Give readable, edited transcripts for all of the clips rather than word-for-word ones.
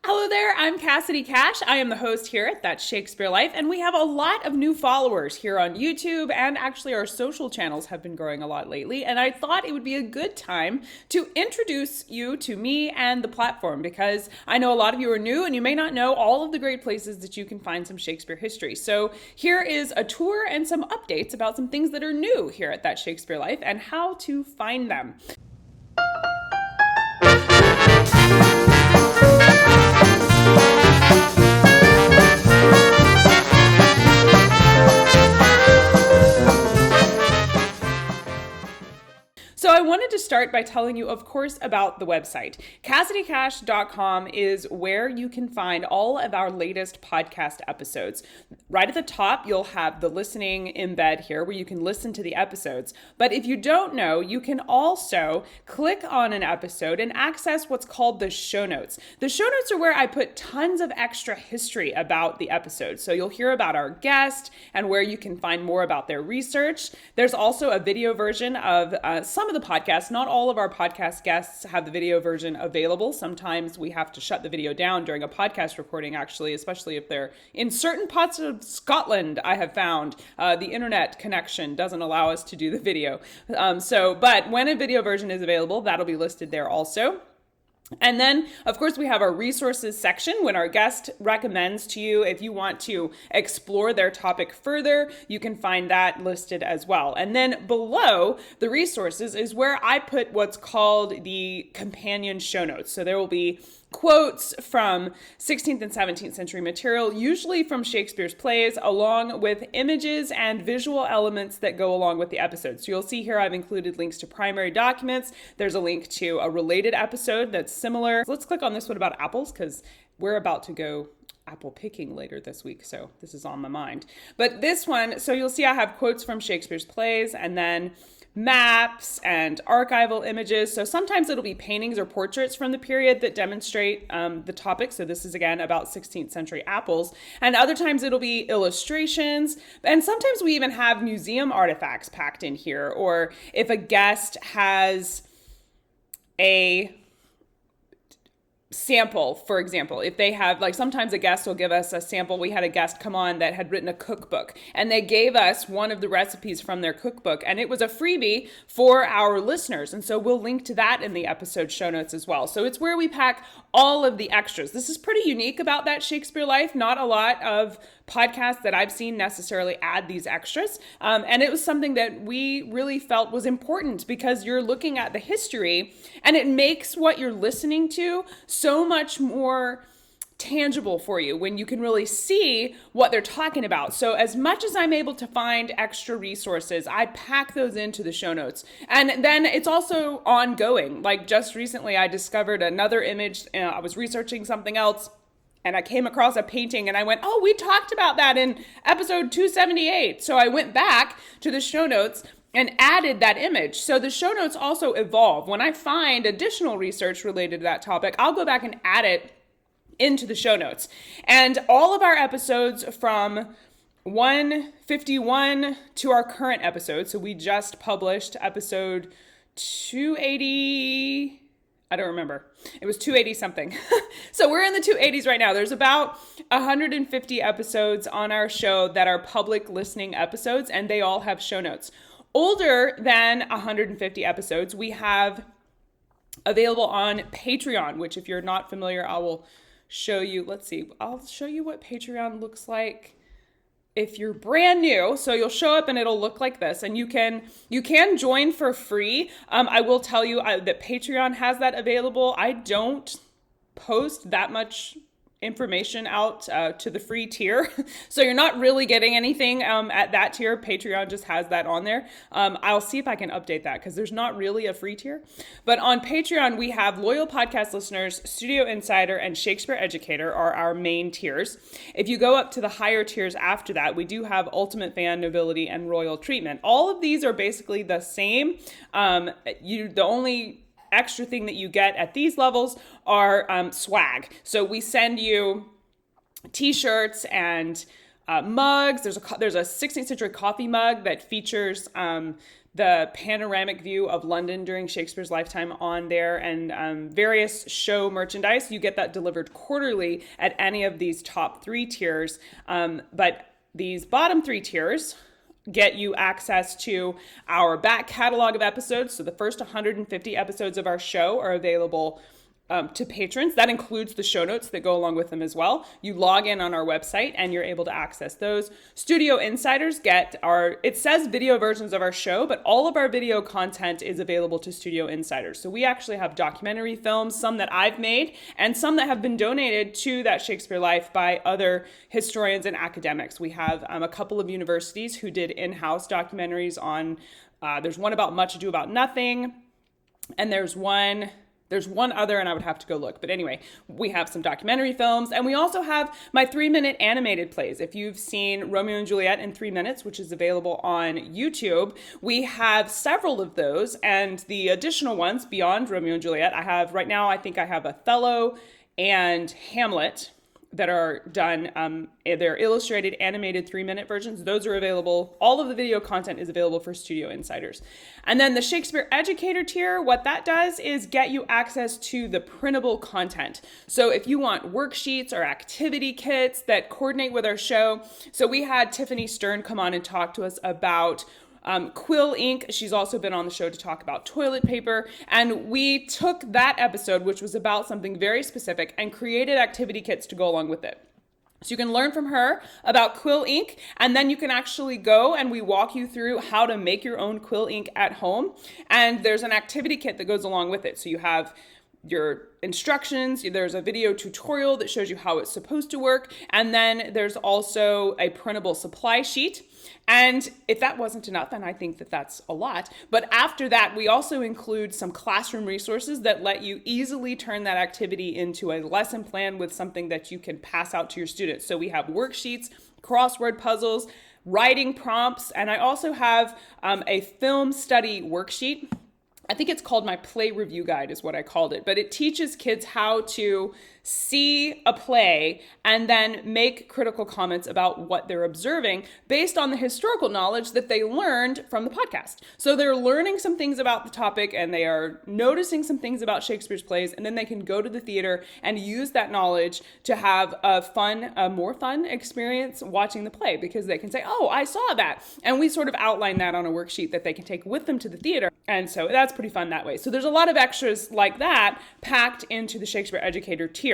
Hello there, I'm Cassidy Cash. I am the host here at That Shakespeare Life, and we have a lot of new followers here on YouTube, and actually our social channels have been growing a lot lately, and I thought it would be a good time to introduce you to me and the platform, because I know a lot of you are new and you may not know all of the great places that you can find some Shakespeare history. So here is a tour and some updates about some things that are new here at That Shakespeare Life and how to find them. So I wanted to start by telling you, of course, about the website. CassidyCash.com is where you can find all of our latest podcast episodes. Right at the top, you'll have the listening embed here where you can listen to the episodes. But if you don't know, you can also click on an episode and access what's called the show notes. The show notes are where I put tons of extra history about the episode. So you'll hear about our guest and where you can find more about their research. There's also a video version of some of the podcasts. Not all of our podcast guests have the video version available. Sometimes we have to shut the video down during a podcast recording, actually, especially if they're in certain parts of Scotland. I have found the internet connection doesn't allow us to do the video. But when a video version is available, that'll be listed there also. And then, of course, we have our resources section when our guest recommends to you. If you want to explore their topic further, you can find that listed as well. And then below the resources is where I put what's called the companion show notes. So there will be quotes from 16th and 17th century material, usually from Shakespeare's plays, along with images and visual elements that go along with the episode. So you'll see here I've included links to primary documents. There's a link to a related episode that's similar. Let's click on this one about apples because we're about to go apple picking later this week, so this is on my mind. But this one, so you'll see I have quotes from Shakespeare's plays and then maps and archival images. So sometimes it'll be paintings or portraits from the period that demonstrate the topic. So this is again about 16th century apples. And other times it'll be illustrations. And sometimes we even have museum artifacts packed in here. Or if a guest has a sample, for example, if they have, like, sometimes a guest will give us a sample. We had a guest come on that had written a cookbook and they gave us one of the recipes from their cookbook and it was a freebie for our listeners. And so we'll link to that in the episode show notes as well. So it's where we pack all of the extras. This is pretty unique about That Shakespeare Life. Not a lot of podcasts that I've seen necessarily add these extras. And it was something that we really felt was important because you're looking at the history and it makes what you're listening to so much more tangible for you when you can really see what they're talking about. So as much as I'm able to find extra resources, I pack those into the show notes. And then it's also ongoing. Like just recently, I discovered another image. I was researching something else and I came across a painting and I went, oh, we talked about that in episode 278. So I went back to the show notes and added that image. So the show notes also evolve. When I find additional research related to that topic, I'll go back and add it into the show notes. And all of our episodes from 151 to our current episode, so we just published episode 280, I don't remember. It was 280 something. So we're in the 280s right now. There's about 150 episodes on our show that are public listening episodes, and they all have show notes. Older than 150 episodes, we have available on Patreon, which if you're not familiar, I will show you. Let's see. I'll show you what Patreon looks like if you're brand new. So you'll show up and it'll look like this, and you can join for free. I will tell you that Patreon has that available. I don't post that much information out to the free tier. So you're not really getting anything at that tier. Patreon just has that on there. I'll see if I can update that because there's not really a free tier. But on Patreon, we have loyal podcast listeners, Studio Insider, and Shakespeare Educator are our main tiers. If you go up to the higher tiers after that, we do have Ultimate Fan, Nobility, and Royal Treatment. All of these are basically the same. The only extra thing that you get at these levels are swag. So we send you t-shirts and mugs. There's a 16th century coffee mug that features the panoramic view of London during Shakespeare's lifetime on there, and various show merchandise. You get that delivered quarterly at any of these top 3 tiers. But these bottom 3 tiers get you access to our back catalog of episodes. So the first 150 episodes of our show are available to patrons. That includes the show notes that go along with them as well. You log in on our website and you're able to access those. Studio Insiders get it says video versions of our show, but all of our video content is available to Studio Insiders. So we actually have documentary films, some that I've made and some that have been donated to That Shakespeare Life by other historians and academics. We have a couple of universities who did in-house documentaries on, there's one about Much Ado About Nothing, and there's one other, and I would have to go look. But anyway, we have some documentary films, and we also have my 3-minute animated plays. If you've seen Romeo and Juliet in 3 minutes, which is available on YouTube, we have several of those, and the additional ones beyond Romeo and Juliet, I think I have Othello and Hamlet that are done. They're illustrated, animated 3-minute versions. Those are available. All of the video content is available for Studio Insiders. And then the Shakespeare Educator tier, what that does is get you access to the printable content. So if you want worksheets or activity kits that coordinate with our show, so we had Tiffany Stern come on and talk to us about quill ink. She's also been on the show to talk about toilet paper. And we took that episode, which was about something very specific, and created activity kits to go along with it. So you can learn from her about quill ink, and then you can actually go and we walk you through how to make your own quill ink at home. And there's an activity kit that goes along with it. So you have your instructions, there's a video tutorial that shows you how it's supposed to work, and then there's also a printable supply sheet. And if that wasn't enough, and I think that that's a lot, but after that, we also include some classroom resources that let you easily turn that activity into a lesson plan with something that you can pass out to your students. So we have worksheets, crossword puzzles, writing prompts, and I also have a film study worksheet. I think it's called my play review guide is what I called it, but it teaches kids how to see a play and then make critical comments about what they're observing based on the historical knowledge that they learned from the podcast. So they're learning some things about the topic and they are noticing some things about Shakespeare's plays, and then they can go to the theater and use that knowledge to have a more fun experience watching the play, because they can say, oh, I saw that. And we sort of outline that on a worksheet that they can take with them to the theater. And so that's pretty fun that way. So there's a lot of extras like that packed into the Shakespeare Educator tier.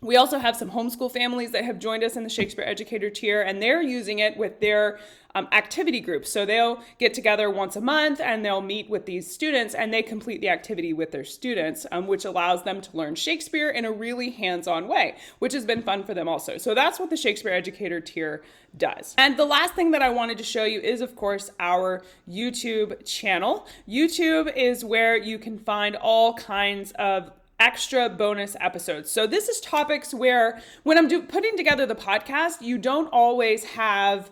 We also have some homeschool families that have joined us in the Shakespeare Educator tier, and they're using it with their activity groups. So they'll get together once a month and they'll meet with these students and they complete the activity with their students, which allows them to learn Shakespeare in a really hands-on way, which has been fun for them also. So that's what the Shakespeare Educator tier does. And the last thing that I wanted to show you is, of course, our YouTube channel. YouTube is where you can find all kinds of extra bonus episodes. So this is topics where when I'm putting together the podcast, you don't always have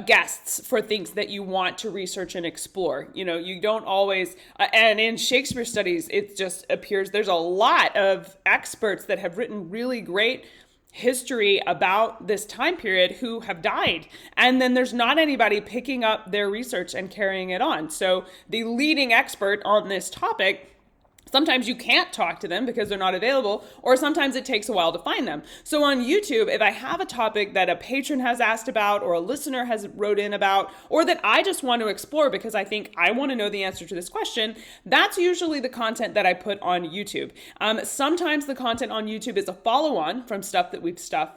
guests for things that you want to research and explore. You know, you don't always, and in Shakespeare studies, it just appears there's a lot of experts that have written really great history about this time period who have died. And then there's not anybody picking up their research and carrying it on. So the leading expert on this topic, sometimes you can't talk to them because they're not available, or sometimes it takes a while to find them. So on YouTube, if I have a topic that a patron has asked about or a listener has wrote in about, or that I just want to explore because I think I want to know the answer to this question, that's usually the content that I put on YouTube. Sometimes the content on YouTube is a follow-on from stuff that we've studied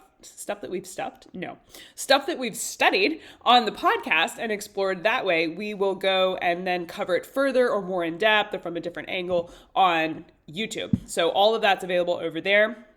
on the podcast and explored that way. We will go and then cover it further or more in depth or from a different angle on YouTube. So all of that's available over there.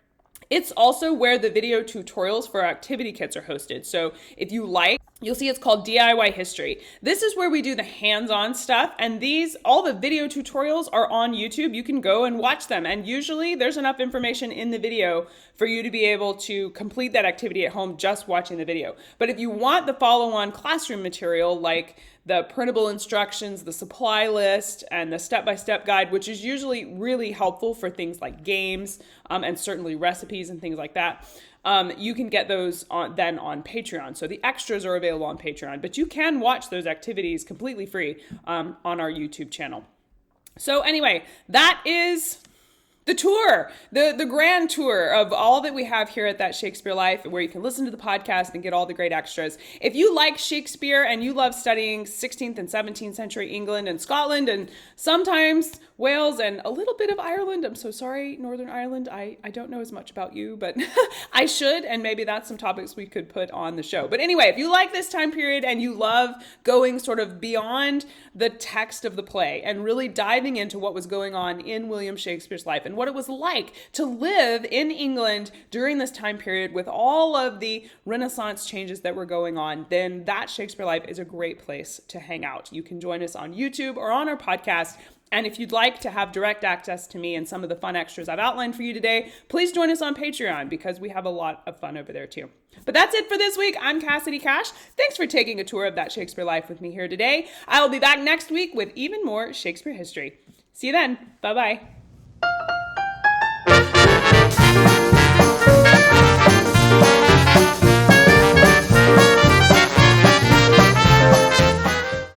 It's also where the video tutorials for our activity kits are hosted. So if you like, you'll see it's called DIY History. This is where we do the hands-on stuff, and all the video tutorials are on YouTube. You can go and watch them, and usually there's enough information in the video for you to be able to complete that activity at home just watching the video. But if you want the follow-on classroom material, like the printable instructions, the supply list, and the step-by-step guide, which is usually really helpful for things like games and certainly recipes and things like that. You can get those then on Patreon. So the extras are available on Patreon, but you can watch those activities completely free on our YouTube channel. So anyway, that is the tour, the grand tour of all that we have here at That Shakespeare Life, where you can listen to the podcast and get all the great extras. If you like Shakespeare and you love studying 16th and 17th century England and Scotland and sometimes Wales and a little bit of Ireland, I'm so sorry, Northern Ireland, I don't know as much about you, but I should, and maybe that's some topics we could put on the show. But anyway, if you like this time period and you love going sort of beyond the text of the play and really diving into what was going on in William Shakespeare's life and what it was like to live in England during this time period with all of the Renaissance changes that were going on, then That Shakespeare Life is a great place to hang out. You can join us on YouTube or on our podcast. And if you'd like to have direct access to me and some of the fun extras I've outlined for you today, please join us on Patreon because we have a lot of fun over there too. But that's it for this week. I'm Cassidy Cash. Thanks for taking a tour of That Shakespeare Life with me here today. I will be back next week with even more Shakespeare history. See you then. Bye-bye.